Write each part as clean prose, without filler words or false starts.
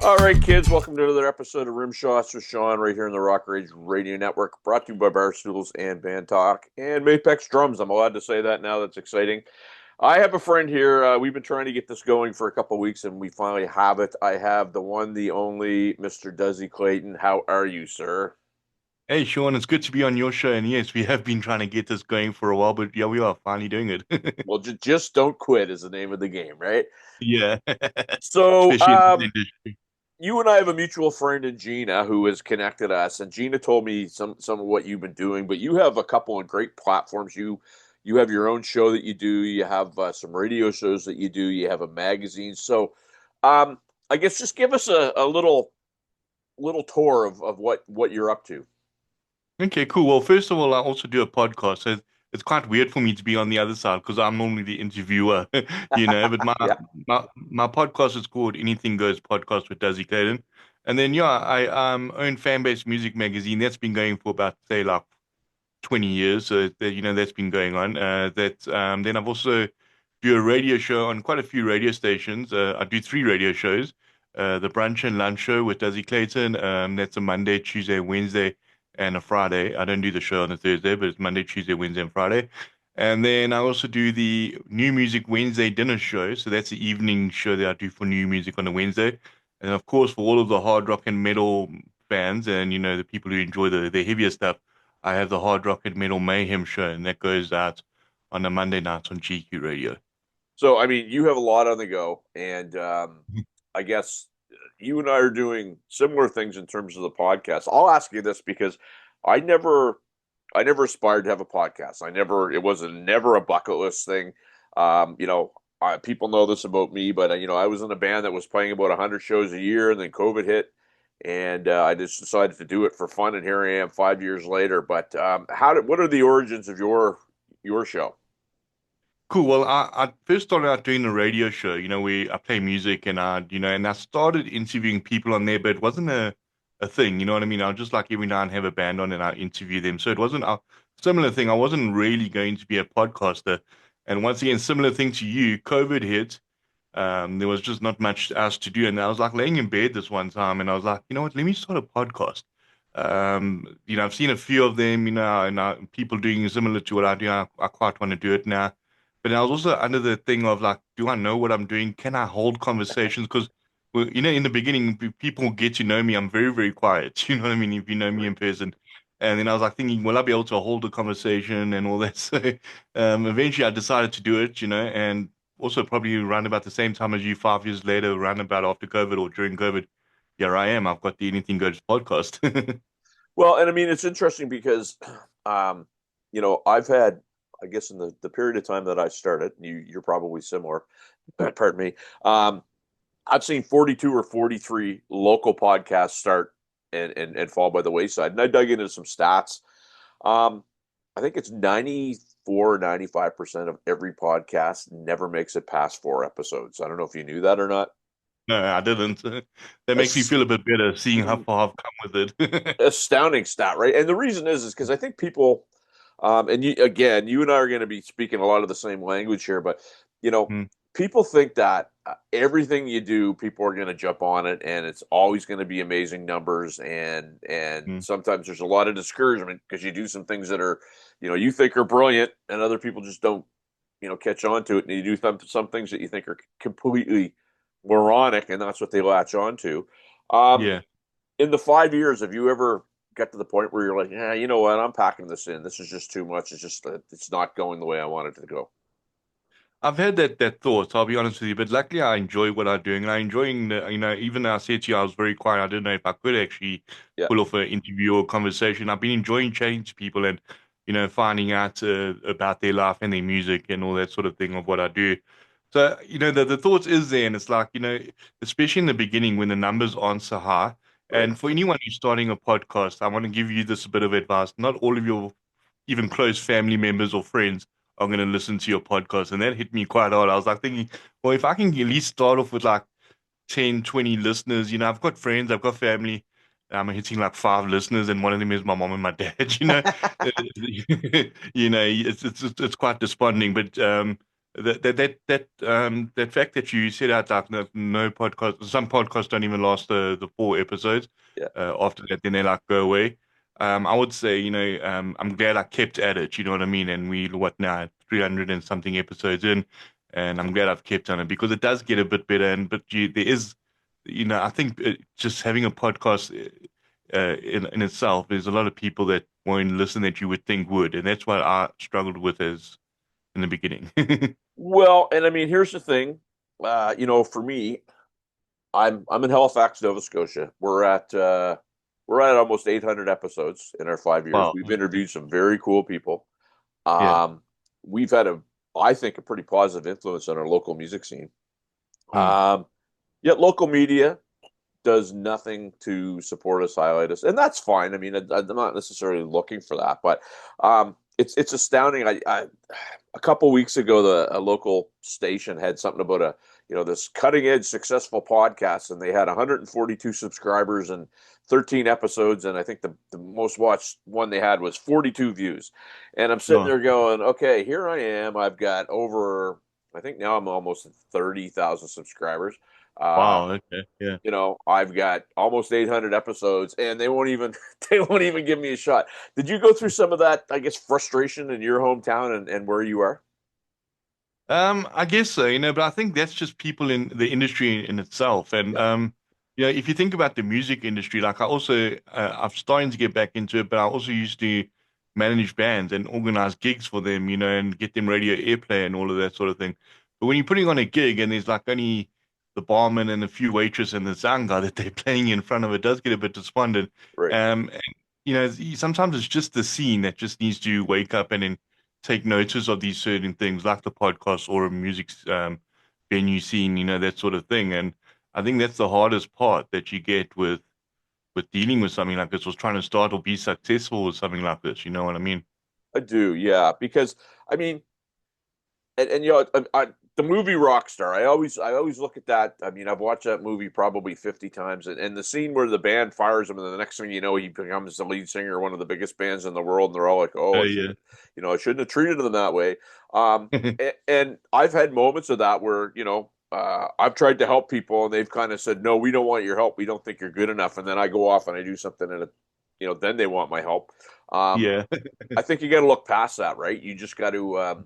All right, kids, welcome to another episode of Rimshots with Sean right here on the Rock Rage Radio Network, brought to you by Barstools and Bandtalk and Mapex Drums. I'm allowed to say that now. That's exciting. I have a friend here. We've been trying to get this going for a couple of weeks, and we finally have it. I have the one, the only, Mr. Duzzy Clayton. How are you, sir? Hey Sean, it's good to be on your show. And yes, we have been trying to get this going for a while, but yeah, we are finally doing it. Well, just don't quit is the name of the game, right? Yeah, So, especially in this industry. you and I have a mutual friend in Gina who has connected us, and Gina told me some of what you've been doing. But you have a couple of great platforms. You have your own show that you do. You have some radio shows that you do. You have a magazine. So, um, I guess just give us a little tour of what you're up to. Okay, cool. Well, first of all, I also do a podcast. So it's quite weird for me to be on the other side because I'm normally the interviewer, But my Yeah. my podcast is called Anything Goes Podcast with Duzzy Clayton. And then yeah, I own Fanbase Music Magazine. That's been going for about say like 20 years. So that, that's been going on. That Then I've also do a radio show on quite a few radio stations. I do three radio shows. The Brunch and Lunch Show with Duzzy Clayton. That's a Monday, Tuesday, Wednesday, and a Friday. I don't do the show on a Thursday, but it's Monday, Tuesday, Wednesday, and Friday. And then I also do the New Music Wednesday dinner show. So that's the evening show that I do for new music on a Wednesday. And of course, for all of the hard rock and metal fans and, the people who enjoy the heavier stuff, I have the Hard Rock and Metal Mayhem show, and that goes out on a Monday night on GQ Radio. So, I mean, you have a lot on the go, and I guess you and I are doing similar things in terms of the podcast. I'll ask you this because I never, I never aspired to have a podcast. It was never a bucket list thing. People know this about me, but I was in a band that was playing about 100 shows a year, and then COVID hit, and I just decided to do it for fun, and here I am 5 years later. But what are the origins of your show? Cool. Well, I first started out doing a radio show, where I play music and I started interviewing people on there, but it wasn't a thing, you know what I mean? I was just like every now and have a band on and I interview them. So it wasn't a similar thing. I wasn't really going to be a podcaster. And once again, similar thing to you, COVID hit. There was just not much else to do. And I was like laying in bed this one time and I was like, you know what, let me start a podcast. I've seen a few of them, and people doing similar to what I do. I quite want to do it now. But I was also under the thing of like, do I know what I'm doing? Can I hold conversations? Because, well, in the beginning, people get to know me. I'm very, very quiet. You know what I mean? If you know me in person. And then I was like thinking, will I be able to hold a conversation and all that? So eventually I decided to do it, and also probably around about the same time as you, 5 years later, around about after COVID or during COVID, here I am. I've got the Anything Goes podcast. Well, and I mean, it's interesting because, I've had, I guess, in the period of time that I started, you're probably similar, pardon me. I've seen 42 or 43 local podcasts start and fall by the wayside. And I dug into some stats. Um, I think it's 94 or 95% of every podcast never makes it past 4 episodes. I don't know if you knew that or not. No, I didn't. That makes me feel a bit better seeing how far I've come with it. Astounding stat, right? And the reason is because I think people, and you and I are going to be speaking a lot of the same language here, but you know, Mm, people think that everything you do, people are going to jump on it, and it's always going to be amazing numbers, and mm. sometimes there's a lot of discouragement because you do some things that are, you think are brilliant, and other people just don't, catch on to it, and you do some things that you think are completely moronic, and that's what they latch on to. Um, Yeah. in the 5 years, have you ever got to the point where you're like, yeah, you know what, I'm packing this in. This is just too much. It's just it's not going the way I wanted it to go. I've had that thought, I'll be honest with you, but luckily I enjoy what I'm doing. And I'm enjoying even though I said to you I was very quiet, I didn't know if I could actually Yeah. pull off an interview or conversation. I've been enjoying chatting to people and, finding out about their life and their music and all that sort of thing of what I do. So, the thought is there, and it's like, especially in the beginning when the numbers aren't so high. Right. And for anyone who's starting a podcast, I want to give you this bit of advice. Not all of your even close family members or friends are going to listen to your podcast. And that hit me quite hard. I was like thinking, well, if I can at least start off with like 10, 20 listeners, I've got friends, I've got family. I'm hitting like five listeners, and one of them is my mom and my dad. It's quite desponding, but that fact that you said out like no podcast, some podcasts don't even last the four episodes. Yeah. After that, then they like go away. I would say, I'm glad I kept at it. You know what I mean? And we what now 300 and something episodes in, and I'm glad I've kept on it because it does get a bit better. And but there is, I think just having a podcast in itself, there's a lot of people that won't listen that you would think would, and that's what I struggled with as in the beginning. Well, and I mean, here's the thing. For me, I'm in Halifax, Nova Scotia. We're at almost 800 episodes in our 5 years. Wow. We've interviewed some very cool people. Yeah. Um, we've had I think, a pretty positive influence on our local music scene. Mm. Um, Yet local media does nothing to support us, highlight us, and that's fine. I mean, I'm not necessarily looking for that, but it's astounding. A couple weeks ago, a local station had something about this cutting edge successful podcast, and they had 142 subscribers and 13 episodes, and I think the most watched one they had was 42 views. And I'm sitting No. there going, okay, here I am. I've got over, I think now I'm almost at 30,000 subscribers. Uh, Wow. Okay. Yeah. I've got almost 800 episodes, and they won't even they won't even give me a shot. Did you go through some of that, I guess, frustration in your hometown and where you are? I guess so, but I think that's just people in the industry in itself. And Yeah, if you think about the music industry, like I'm starting to get back into it, but I also used to manage bands and organize gigs for them, and get them radio airplay and all of that sort of thing. But when you're putting on a gig and there's like only the barman and a few waitress and the sound guy that they're playing in front of, it does get a bit despondent. right. And, sometimes it's just the scene that just needs to wake up and then take notice of these certain things, like the podcast or a music venue scene, that sort of thing. And I think that's the hardest part that you get with dealing with something like this, was trying to start or be successful with something like this. You know what I mean? I do, yeah, because I mean, the movie Rockstar. I always look at that. I mean, I've watched that movie probably 50 times, and the scene where the band fires him, and the next thing you know, he becomes the lead singer of one of the biggest bands in the world, and they're all like, "Oh, Yeah. I shouldn't have treated them that way." And I've had moments of that where I've tried to help people, and they've kind of said, "No, we don't want your help. We don't think you're good enough." And then I go off and I do something, and then they want my help. Um, Yeah. I think you got to look past that, right? You just got to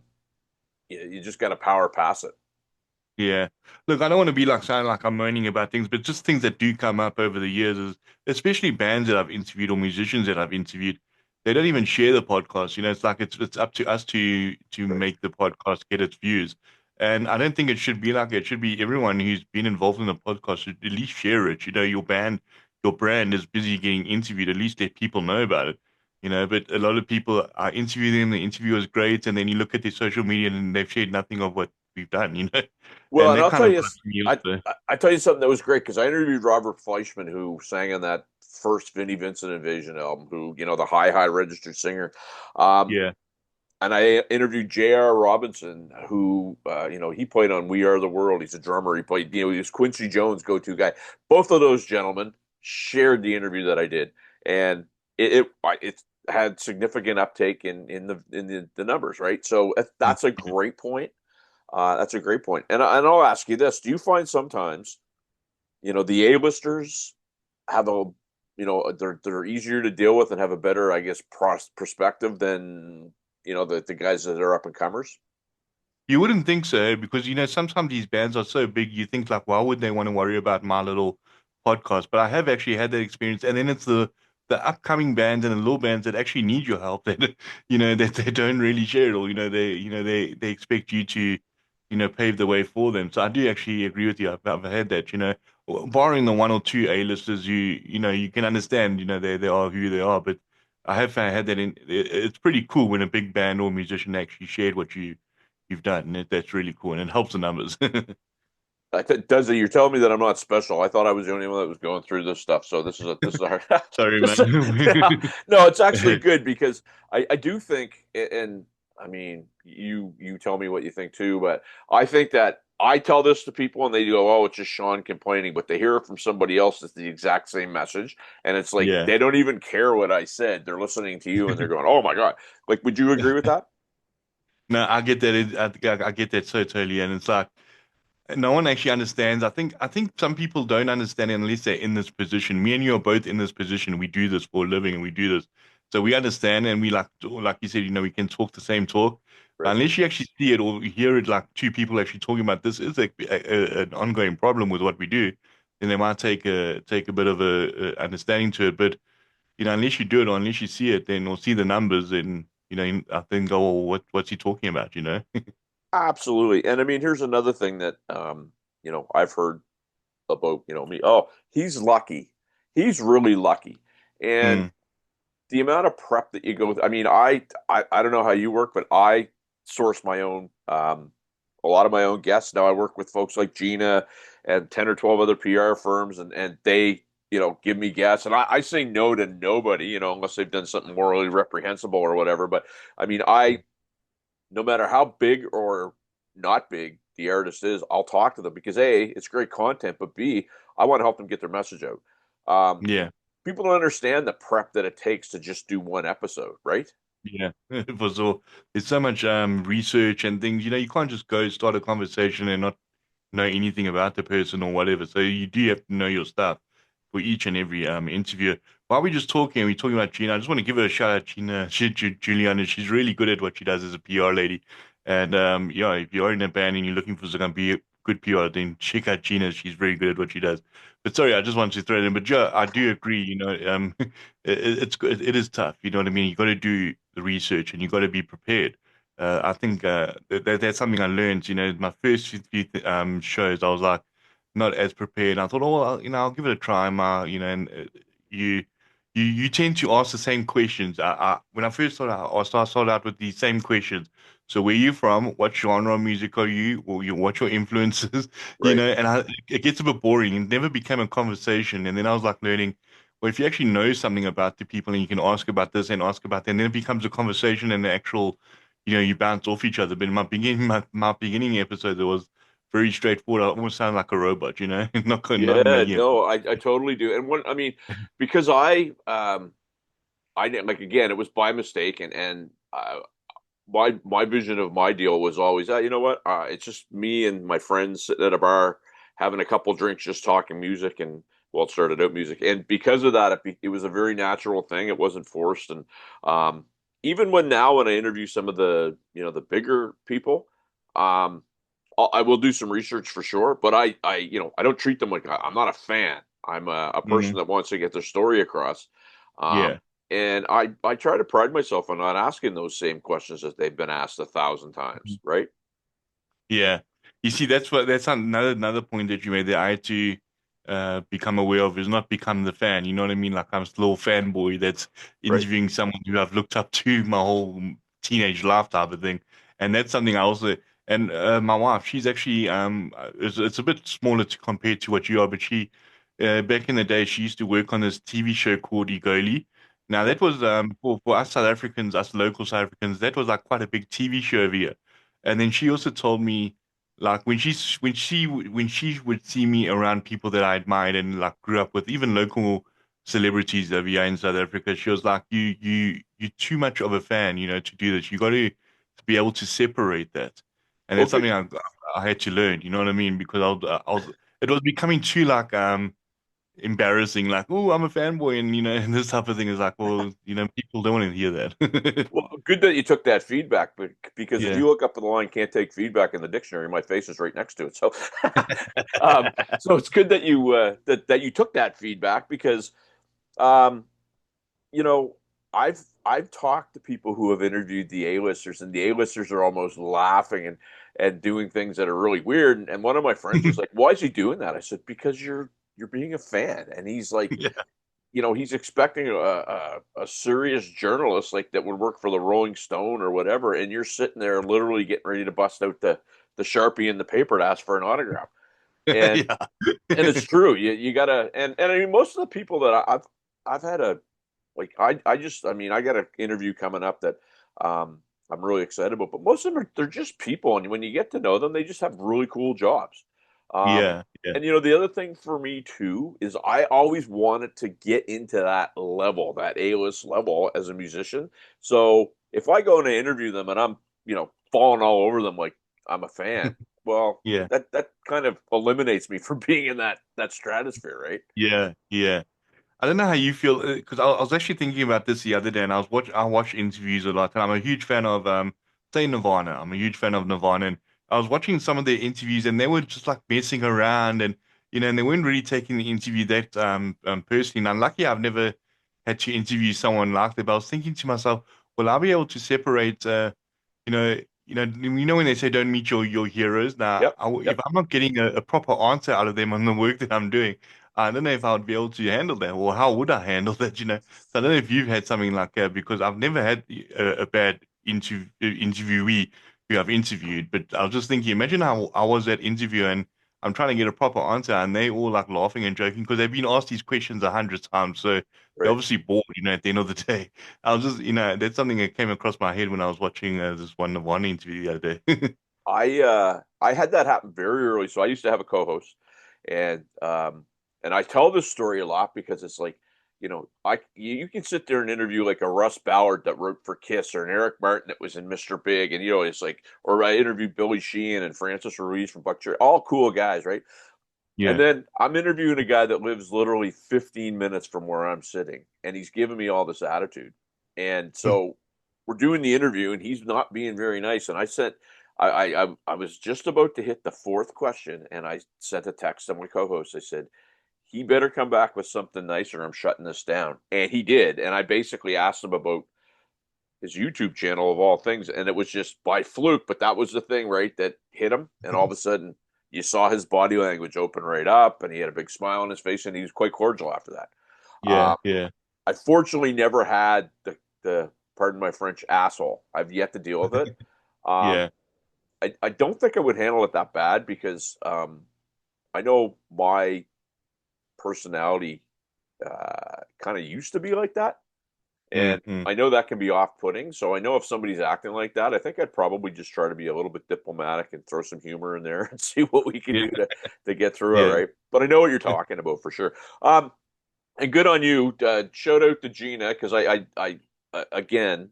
power past it. Yeah. Look, I don't want to be like sound like I'm moaning about things, but just things that do come up over the years is especially bands that I've interviewed or musicians that I've interviewed, they don't even share the podcast. It's like it's up to us to Right. make the podcast get its views. And I don't think it should be like that. It should be everyone who's been involved in the podcast should at least share it. Your brand is busy getting interviewed, at least let people know about it. But a lot of people I interview them, the interview is great, and then you look at their social media and they've shared nothing of what we've done. Well, And and that I'll kind tell of you, bugs me I also. I tell you something that was great because I interviewed Robert Fleischman, who sang on that first Vinnie Vincent Invasion album, who the high registered singer. Um, Yeah. and I interviewed J.R. Robinson, who he played on We Are the World. He's a drummer. He played, he was Quincy Jones' go-to guy. Both of those gentlemen shared the interview that I did, and it had significant uptake in the numbers, right? So that's a great point. That's a great point. And I'll ask you this: do you find sometimes, the A-listers have they're easier to deal with and have a better, I guess, perspective than the guys that are up and comers? You wouldn't think so because sometimes these bands are so big. You think like, why would they want to worry about my little podcast? But I have actually had that experience, and then it's the upcoming bands and the little bands that actually need your help that that they don't really share it all. They expect you to pave the way for them. So I do actually agree with you. I've had that. Barring the one or two A-listers, you can understand. They are who they are, but I have had that it's pretty cool when a big band or musician actually shared what you've done. That's really cool, and it helps the numbers. Duzzy, you're telling me that I'm not special. I thought I was the only one that was going through this stuff. So this is a hard. Sorry, this, man. no, it's actually good because I do think, and I mean, you tell me what you think too, but I think that I tell this to people and they go, "Oh, it's just Sean complaining," but they hear it from somebody else. It's the exact same message, and it's like Yeah. they don't even care what I said. They're listening to you and they're going, "Oh my God!" Like, would you agree with that? No, I get that. I get that so totally, and it's like no one actually understands. I think some people don't understand it unless they're in this position. Me and you are both in this position. We do this for a living, and we do this, so we understand, and we like you said, we can talk the same talk. But Right. unless you actually see it or hear it, like two people actually talking about this is an ongoing problem with what we do, then they might take a bit of a understanding to it. But unless you do it or unless you see it, then or see the numbers, then I think, oh, well, what's he talking about? Absolutely. And I mean, here's another thing that I've heard about, me. Oh, he's lucky. He's really lucky. And Mm, the amount of prep that you go through, I mean, I don't know how you work, but I source my own a lot of my own guests. Now I work with folks like Gina and 10 or 12 other PR firms and they, give me guests and I say no to nobody, unless they've done something morally reprehensible or whatever. But I mean, no matter how big or not big the artist is, I'll talk to them because A, it's great content, but B, I want to help them get their message out. Um, yeah. People don't understand the prep that it takes to just do one episode, right? Yeah, for sure. There's so much research and things. You can't just go start a conversation and not know anything about the person or whatever. So you do have to know your stuff for each and every interview. While we're just talking, we're talking about Gina. I just want to give her a shout out, Gina, Juliana. She's really good at what she does as a PR lady. And yeah, if you're in a band and you're looking for someone to be a good PR, then check out Gina. She's very good at what she does. But sorry, I just wanted to throw it in. But yeah, I do agree. It is tough. You know what I mean? You got to do the research and you got to be prepared. I think that's something I learned. My first few shows, I was like not as prepared. I thought, oh, well, I'll give it a try. And you you tend to ask the same questions. When I first started out, I started out with the same questions. So where you from? What genre of music are you? Or what's your influences? Right. And it gets a bit boring. It never became a conversation. And then I was like learning. Well, if you actually know something about the people and you can ask about this and ask about that, and then it becomes a conversation and the actual you bounce off each other. But in my beginning episode, it was very straightforward. I almost sound like a robot, not Yeah, me. no, I totally do. And I mean, because I didn't like again, it was by mistake, and my vision of my deal was always, you know what, it's just me and my friends sitting at a bar having a couple drinks, just talking music, and well, it started out music, and because of that, it was a very natural thing. It wasn't forced, and um, even when I interview some of the the bigger people, um, I will do some research for sure, but I don't treat them like I'm not a fan. I'm a Mm, person that wants to get their story across. yeah. And I try to pride myself on not asking those same questions that they've been asked 1,000 times, right? Yeah. You see, that's another point that you made that I had to become aware of is not become the fan. You know what I mean? Like I'm still a fanboy that's Right. interviewing someone who I've looked up to my whole teenage life type of thing. And that's something I also and my wife, she's actually it's a bit smaller to compare to what you are, but she back in the day she used to work on this TV show called Egoli. Now Okay. that was for us South Africans, us local South Africans, that was like quite a big TV show over here. And then she also told me, like when she would see me around people that I admired and like grew up with, even local celebrities over here in South Africa, she was like, you're too much of a fan, to do this. You got to be able to separate that, and Well, it's good. something I had to learn. You know what I mean? Because it was becoming too like embarrassing, like, oh, I'm a fanboy, and and this type of thing is like, well, people don't want to hear that. Well, good that you took that feedback, but because if Yeah. you look up the line "can't take feedback" in the dictionary, my face is right next to it. So, so it's good that you took that feedback because um, you know, I've talked to people who have interviewed the A-listers, and the A-listers are almost laughing and doing things that are really weird. And one of my friends was like, "Why is he doing that?" I said, "Because you're being a fan." And he's like, Yeah. he's expecting a serious journalist like that would work for the Rolling Stone or whatever, and you're sitting there literally getting ready to bust out the Sharpie in the paper to ask for an autograph. And Yeah. and it's true. You gotta and I mean most of the people that I've had a like I mean I got an interview coming up that I'm really excited about, but most of them they're just people, and when you get to know them, they just have really cool jobs. Um, Yeah. Yeah. and the other thing for me too is I always wanted to get into that level, that A-list level as a musician. So if I go and I interview them and I'm falling all over them like I'm a fan. Well, Yeah, that kind of eliminates me from being in that stratosphere, right? yeah, yeah. I don't know how you feel because I was actually thinking about this the other day, and I watch interviews a lot, and I'm a huge fan of say Nirvana. I'm a huge fan of Nirvana, and I was watching some of their interviews, and they were just like messing around, and and they weren't really taking the interview that personally. And I'm lucky I've never had to interview someone like that. But I was thinking to myself, will I be able to separate you know, when they say don't meet your heroes. Now, Yep, if yep. I'm not getting a proper answer out of them on the work that I'm doing, I don't know if I would be able to handle that, or how would I handle that. So I don't know if you've had something like that because I've never had a bad interviewee who I've interviewed. But I was just thinking, imagine how I was at interview and I'm trying to get a proper answer, and they all like laughing and joking because they've been asked these questions 100 times, so they're Right. obviously bored. At the end of the day. I was just, that's something that came across my head when I was watching this one interview the other day. I had that happen very early. So I used to have a co-host, and I tell this story a lot because it's like, you can sit there and interview like a Russ Ballard that wrote for Kiss, or an Eric Martin that was in Mr. Big, and it's like, or I interviewed Billy Sheehan and Francis Ruiz from Buck Cherry, all cool guys, right? And Yeah. then I'm interviewing a guy that lives literally 15 minutes from where I'm sitting, and he's giving me all this attitude. And so we're doing the interview, and he's not being very nice. And I was just about to hit the fourth question, and I sent a text to my co-host. I said, he better come back with something nice, or I'm shutting this down. And he did. And I basically asked him about his YouTube channel of all things, and it was just by fluke, but that was the thing, right, that hit him. And all of a sudden, you saw his body language open right up, and he had a big smile on his face, and he was quite cordial after that. Yeah, yeah, I fortunately never had the pardon my French asshole. I've yet to deal with it. Um, yeah. I don't think I would handle it that bad because I know my personality kind of used to be like that. And Mm-hmm. I know that can be off-putting. So I know if somebody's acting like that, I think I'd probably just try to be a little bit diplomatic and throw some humor in there and see what we can Yeah, do to get through it, yeah. right? But I know what you're talking about for sure. And good on you. Shout out to Gina because again,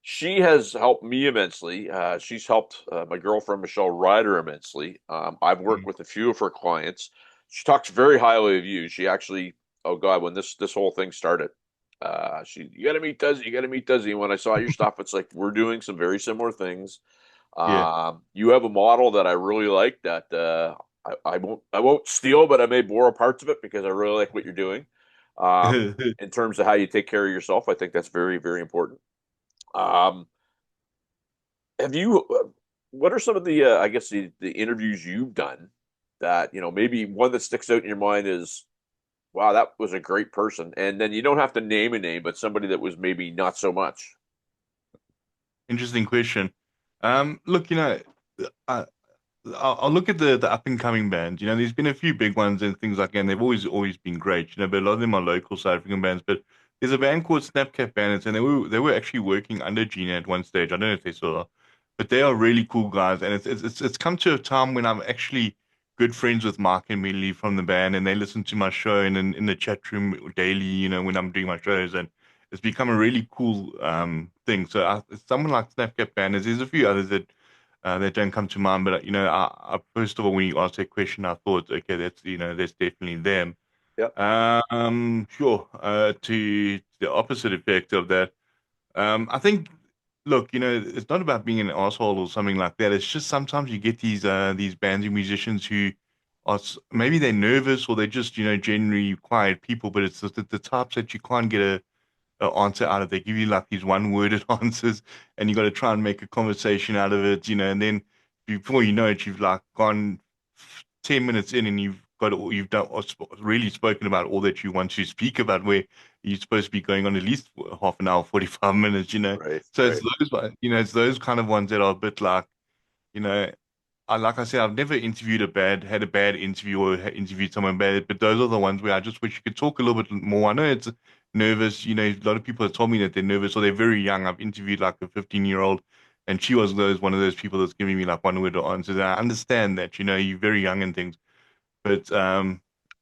she has helped me immensely. She's helped my girlfriend Michelle Ryder immensely. I've worked Mm. with a few of her clients. She talks very highly of you. She actually, oh God, when this whole thing started, you got to meet Duzzy. You got to meet Duzzy. When I saw your stuff, it's like we're doing some very similar things. Yeah. You have a model that I really like. That I won't steal, but I may borrow parts of it because I really like what you're doing. In terms of how you take care of yourself, I think that's very very important. Um, have you? What are some of the I guess the interviews you've done that maybe one that sticks out in your mind is, wow, that was a great person, and then you don't have to name a name, but somebody that was maybe not so much. Interesting question. Look, I, I'll look at the up and coming bands. There's been a few big ones and things like that, and they've always been great. But a lot of them are local South African bands. But there's a band called Snapcap Bandits, and they were actually working under Gina at one stage. I don't know if they still are, but they are really cool guys. And it's come to a time when I'm actually good friends with Mark and Millie from the band, and they listen to my show and in the chat room daily. When I'm doing my shows, and it's become a really cool thing. So someone like Snapcap Bandits, there's a few others that don't come to mind. But first of all, when you asked that question, I thought, okay, that's definitely them. Yep. Sure. To the opposite effect of that, I think, look, it's not about being an asshole or something like that. It's just sometimes you get these bands and musicians who maybe they're nervous or they're just generally quiet people, but it's the types that you can't get a answer out of. They give you like these one-worded answers, and you got to try and make a conversation out of it, and then before you know it, you've like gone 10 minutes in, and you've done really spoken about all that you want to speak about. Where you're supposed to be going on at least half an hour, 45 minutes. Right. So it's Right. those kind of ones that are a bit like, you know. Like I said, I've never had a bad interview or interviewed someone bad, but those are the ones where I just wish you could talk a little bit more. I know it's nervous. A lot of people have told me that they're nervous or they're very young. I've interviewed like a 15-year-old, and she was one of those people that's giving me like one word answers. And I understand that, you're very young and things, but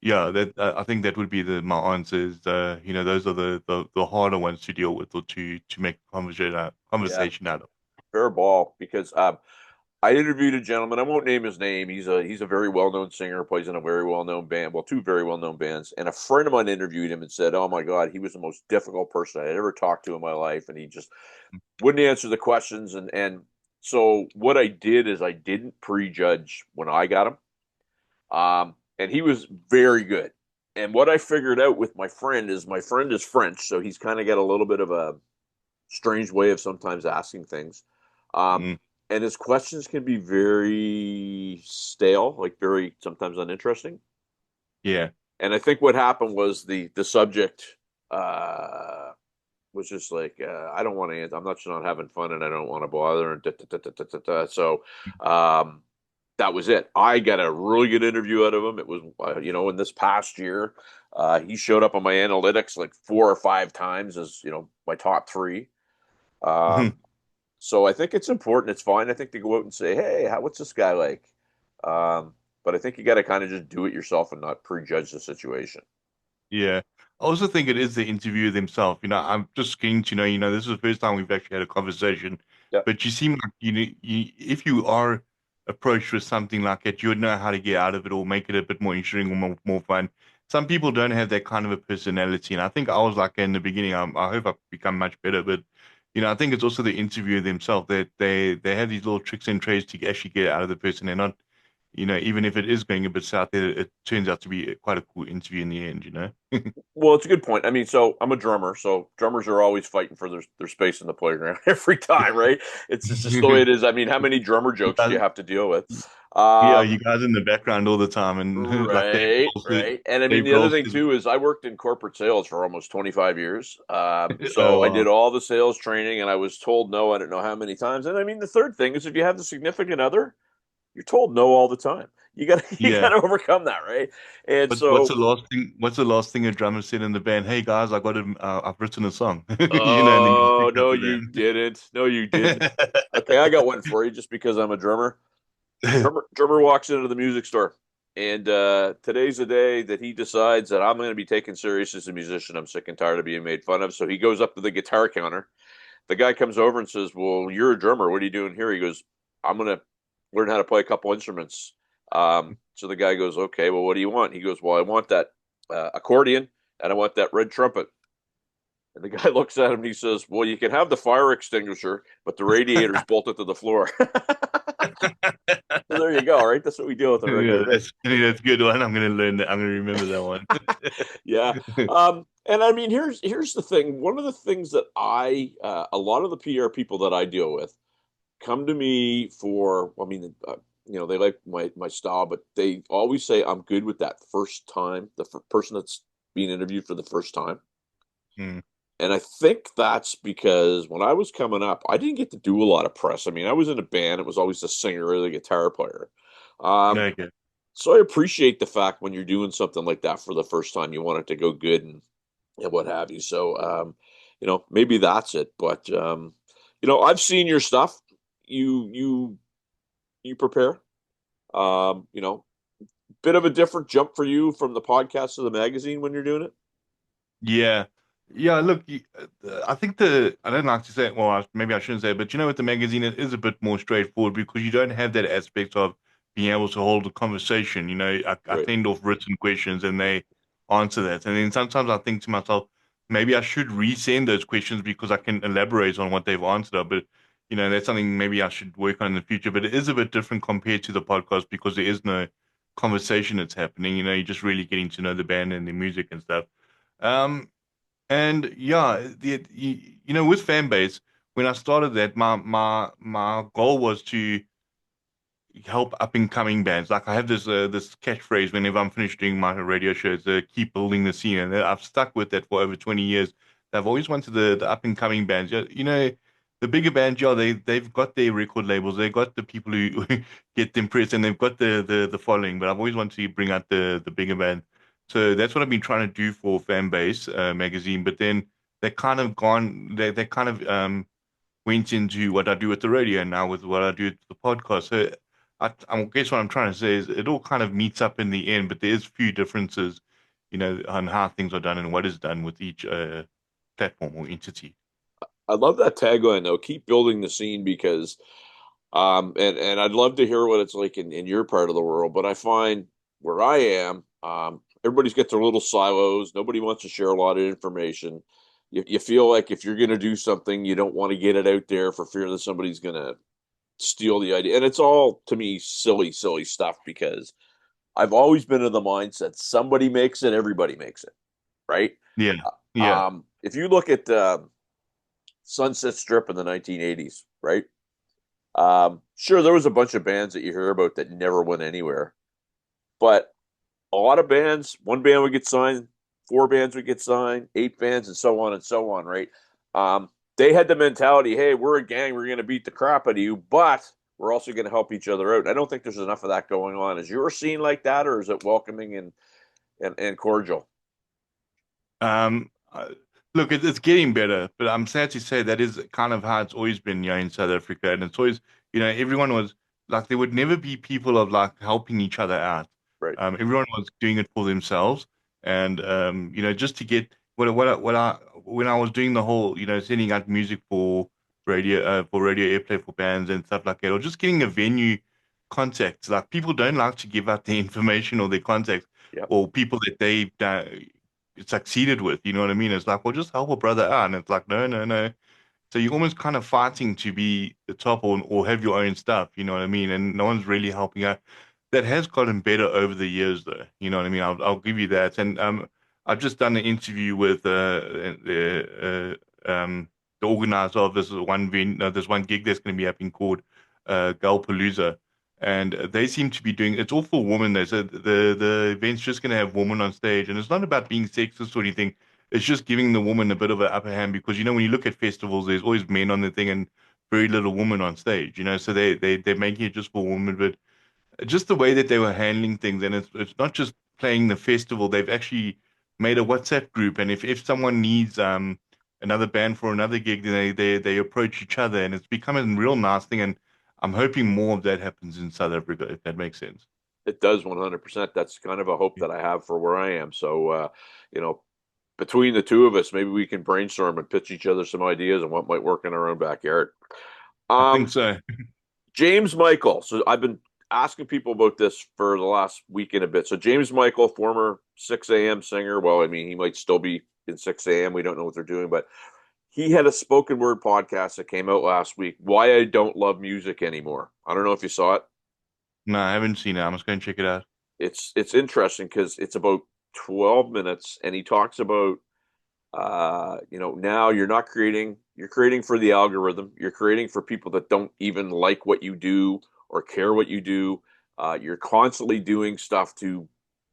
yeah, that I think that would be my answers. Those are the harder ones to deal with or to make conversation Yeah. conversation out of. fair ball because I interviewed a gentleman. I won't name his name. He's a very well known singer, plays in a very well known band. Well, two very well known bands. And a friend of mine interviewed him and said, "Oh my God, he was the most difficult person I had ever talked to in my life, and he just wouldn't answer the questions." And so what I did is I didn't prejudge when I got him. And he was very good. And what I figured out with my friend is French, so he's kind of got a little bit of a strange way of sometimes asking things. Um, Mm, and his questions can be very stale, like very sometimes uninteresting. yeah. And I think what happened was the subject uh, was just like, I don't want to answer. I'm not having fun, and I don't want to bother. And so that was it. I got a really good interview out of him. It was, in this past year, he showed up on my analytics like 4 or 5 times as my top three. Um, so I think it's important. It's fine. I think to go out and say, "Hey, what's this guy like?" Um, but I think you got to kind of just do it yourself and not prejudge the situation. Yeah. I also think it is the interviewer themselves. I'm just keen to know, this is the first time we've actually had a conversation, Yeah. but you seem like, if you are approached with something like that, you would know how to get out of it or make it a bit more interesting or more fun. Some people don't have that kind of a personality. And I think I was like in the beginning. I hope I've become much better, but, I think it's also the interviewer themselves that they have these little tricks and trades to actually get out of the person. And not, even if it is going a bit south, it turns out to be quite a cool interview in the end. Well, it's a good point. I mean, so I'm a drummer, so drummers are always fighting for their space in the playground every time, right? It's just the way it is. I mean, how many drummer You jokes do you guys, have to deal with? yeah, Um, you guys in the background all the time, and like right, right. And I mean, Dave the other Grohl thing says, too is I worked in corporate sales for almost 25 years. "Oh, So I did wow. all the sales training, and I was told no, I don't know how many times. And I mean, the third thing is if you have the significant other, you're told no all the time. You got to you got Yeah." to overcome that, right? And But what's the so, last thing? What's the last thing a drummer said in the band? Hey guys, I got it. I've written a song, and then you oh pick up no, the you didn't. No, you didn't. Okay, I got one for you, just because I'm a drummer. band. Drummer walks into the music store, and today's the day that he decides that I'm going to be taken serious as a musician. I'm sick and tired of being made fun of. So he goes up to the guitar counter. The guy comes over and says, "Well, you're a drummer. What are you doing here?" He goes, "I'm going to learn how to play a couple instruments." So the guy goes, "Okay, well, what do you want?" He goes, "Well, I want that accordion, and I want that red trumpet." And the guy looks at him and he says, "Well, you can have the fire extinguisher, but the radiator's bolted to the floor." So there you go, right? That's what we deal with on a regular Yeah, day. that's a good one. I'm gonna learn that. I'm gonna remember that one. Yeah. And I mean, here's the thing. One of the things that a lot of the PR people that I deal with come to me for. I mean, they like my style, but they always say I'm good with that first time, the person that's being interviewed for the first time. Hmm. And I think that's because when I was coming up, I didn't get to do a lot of press. I mean, I was in a band; it was always the singer or the guitar player. Um, Okay. so I appreciate the fact when you're doing something like that for the first time, you want it to go good and what have you. So, maybe that's it. But I've seen your stuff. You prepare. Um, you know, Bit of a different jump for you from the podcast to the magazine when you're doing it. Yeah. Yeah, look, I think I don't like to say it, well, maybe I shouldn't say it, but with the magazine, it is a bit more straightforward because you don't have that aspect of being able to hold a conversation. I Right. send off written questions and they answer that. And then sometimes I think to myself, maybe I should resend those questions because I can elaborate on what they've answered. But, that's something maybe I should work on in the future. But it is a bit different compared to the podcast because there is no conversation that's happening. You're just really getting to know the band and the music and stuff. Um, and yeah, with fan base, when I started that, my goal was to help up and coming bands. Like I have this catchphrase whenever I'm finished doing my radio shows, keep building the scene, and I've stuck with that for over 20 years. I've always wanted the up and coming bands. Yeah, the bigger bands, yeah, they've got their record labels, they've got the people who get them press, and they've got the following. But I've always wanted to bring out the bigger band. So that's what I've been trying to do for Fan Base magazine. But then they kind of gone, they kind of went into what I do with the radio now with what I do with the podcast. So I guess what I'm trying to say is it all kind of meets up in the end, but there's few differences, on how things are done and what is done with each platform or entity. I love that tagline though. Keep building the scene because and I'd love to hear what it's like in your part of the world, but I find where I am, everybody's got their little silos. Nobody wants to share a lot of information. You feel like if you're going to do something, you don't want to get it out there for fear that somebody's going to steal the idea. And it's all to me silly, silly stuff because I've always been of the mindset somebody makes it, everybody makes it, right? Yeah, yeah. If you look at Sunset Strip in the 1980s, right? Sure, there was a bunch of bands that you hear about that never went anywhere, but a lot of bands, one band would get signed, four bands would get signed, eight bands, and so on, right? They had the mentality, hey, we're a gang, we're going to beat the crap out of you, but we're also going to help each other out. I don't think there's enough of that going on. Is your scene like that, or is it welcoming and cordial? Um, uh, Look, it's getting better, but I'm sad to say that is kind of how it's always been, in South Africa, and it's always, everyone was like, there would never be people of like helping each other out. Right. Everyone was doing it for themselves, and just to get what I when I was doing the whole, sending out music for radio airplay for bands and stuff like that, or just getting a venue contacts. Like people don't like to give out their information or their contacts Yep. or people that they've succeeded with. You know what I mean? It's like, well, just help a brother out. And it's like, no, no, no. So you're almost kind of fighting to be the top or have your own stuff. You know what I mean? And no one's really helping out. That has gotten better over the years, though. You know what I mean? I'll give you that. And I've just done an interview with the organizer of this one gig that's going to be happening called Galpalooza. And they seem to be doing it's all for women. They said the event's just going to have women on stage, and it's not about being sexist or anything. It's just giving the woman a bit of an upper hand because when you look at festivals, there's always men on the thing and very little women on stage. So they're making it just for women, but just the way that they were handling things, and it's not just playing the festival. They've actually made a WhatsApp group, and if someone needs another band for another gig, then they approach each other, and it's become a real nice thing. And I'm hoping more of that happens in South Africa, if that makes sense. It does 100%. That's kind of a hope Yeah. that I have for where I am. So, you know, between the two of us, maybe we can brainstorm and pitch each other some ideas on what might work in our own backyard. I think Um, so. James Michael. So I've been asking people about this for the last week and a bit. So James Michael, former 6 a.m. singer. Well, I mean, he might still be in 6 a.m. We don't know what they're doing, but he had a spoken word podcast that came out last week. Why I don't love music anymore. I don't know if you saw it. No, I haven't seen it. I must go and check it out. It's interesting because it's about 12 minutes, and he talks about now you're not creating, you're creating for the algorithm. You're creating for people that don't even like what you do or care what you do. You're constantly doing stuff to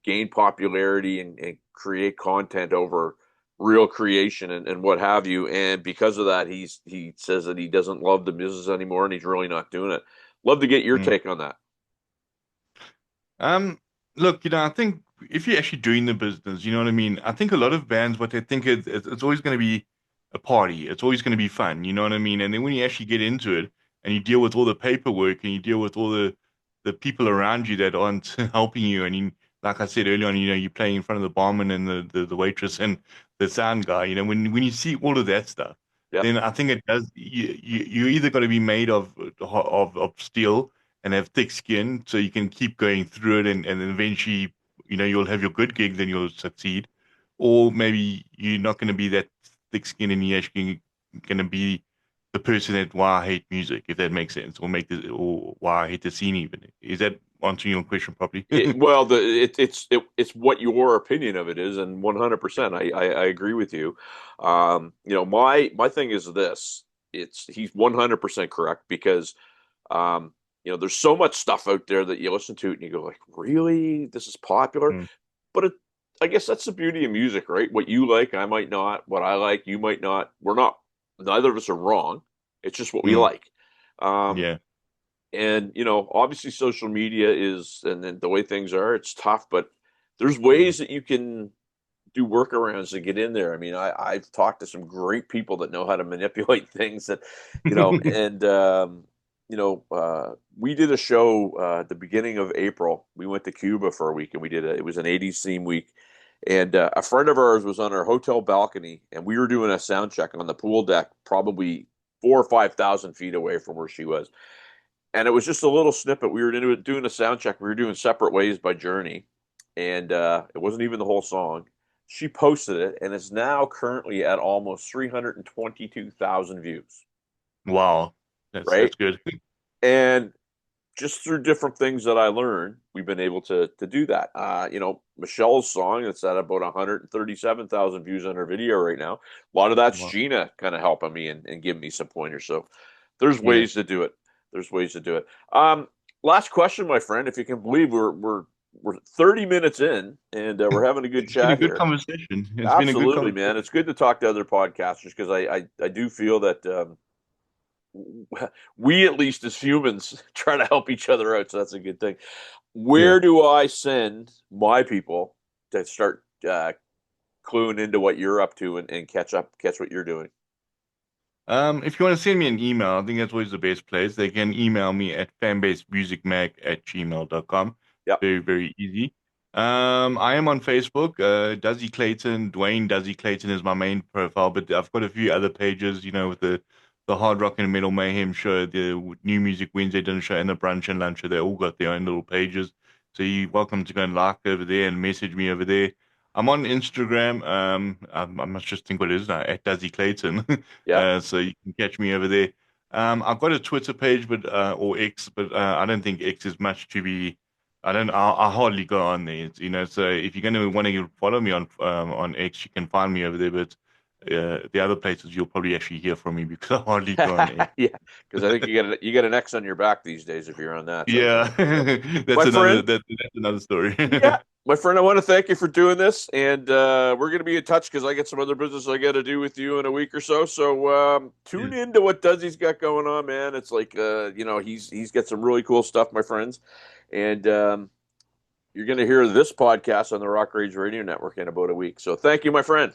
gain popularity and create content over real creation and what have you. And because of that, he says that he doesn't love the business anymore and he's really not doing it. Love to get your Mm. take on that. Um, Look, I think if you're actually doing the business, you know what I mean? I think a lot of bands, what they think is it's always going to be a party. It's always going to be fun. You know what I mean? And then when you actually get into it and you deal with all the paperwork and you deal with all the people around you that aren't helping you, and like I said earlier on, you're playing in front of the barman and the waitress and the sound guy. When you see all of that stuff, Yep. then I think it does. You're either going to be made of steel and have thick skin so you can keep going through it and then eventually, you'll have your good gig, then you'll succeed. Or maybe you're not going to be that thick skin and you're actually going to be the person that why I hate music, if that makes sense, or why I hate the scene even. Is that answering your question properly? Well, it's what your opinion of it is, and 100%, I agree with you. My thing is this: he's 100% correct because there's so much stuff out there that you listen to and you go like, really, this is popular, Mm, but I guess that's the beauty of music, right? What you like, I might not. What I like, you might not. Neither of us are wrong. It's just what we mm, like. Um, yeah. and obviously social media is, and then the way things are, it's tough, but there's Mm, ways that you can do workarounds to get in there. I mean, I've talked to some great people that know how to manipulate things that, and we did a show at the beginning of April. We went to Cuba for a week and it was an 80s theme week. And a friend of ours was on our hotel balcony, and we were doing a sound check on the pool deck, probably 4 or 5 thousand feet away from where she was. And it was just a little snippet. We were doing a sound check. We were doing Separate Ways by Journey, and it wasn't even the whole song. She posted it, and it's now currently at almost 322,000 views, Wow, right? that's good. And just through different things that I learned, we've been able to do that. Michelle's song, it's at about 137,000 views on her video right now. A lot of that's Wow. Gina kind of helping me and giving me some pointers. So there's Yeah. ways to do it. There's ways to do it. Last question, my friend. If you can believe we're 30 minutes in and we're having a good It's been a chat good here. conversation. It's been a good Absolutely, man. conversation. It's good to talk to other podcasters because I do feel that we at least as humans try to help each other out, so that's a good thing. Yeah. Where do I send my people to start cluing into what you're up to and catch what you're doing? If you want to send me an email, I think that's always the best place. They can email me at fanbasemusicmag@gmail.com. Yep. Very, very easy. I am on Facebook. Duzzy Clayton, Dwayne Duzzy Clayton is my main profile, but I've got a few other pages, with the Hard Rock and Metal Mayhem show, the New Music Wednesday dinner show, and the Brunch and Lunch show. They all got their own little pages. So you're welcome to go and like over there and message me over there. I'm on Instagram. I must just think what it is now, at Duzzy Clayton. Yeah. So you can catch me over there. I've got a Twitter page, but or X, but I don't think X is much to be. I hardly go on there. So if you're going to want to follow me on X, you can find me over there. But the other places you'll probably actually hear from me because I hardly go on X. Yeah, because I think you get an X on your back these days if you're on that. So, Yeah, my friend, that's another story. yeah, my friend, I want to thank you for doing this, and we're going to be in touch because I get some other business I got to do with you in a week or so. So tune Yeah. in to what Duzzy's got going on, man. It's like he's got some really cool stuff, my friends, and you're going to hear this podcast on the Rock Rage Radio Network in about a week. So thank you, my friend.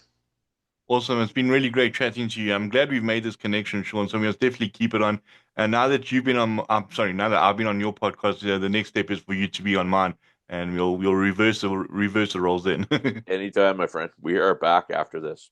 Awesome. It's been really great chatting to you. I'm glad we've made this connection, Sean. So we must definitely keep it on. And now that you've been on, I'm sorry, now that I've been on your podcast, the next step is for you to be on mine, and we'll reverse the roles then. Anytime, my friend. We are back after this.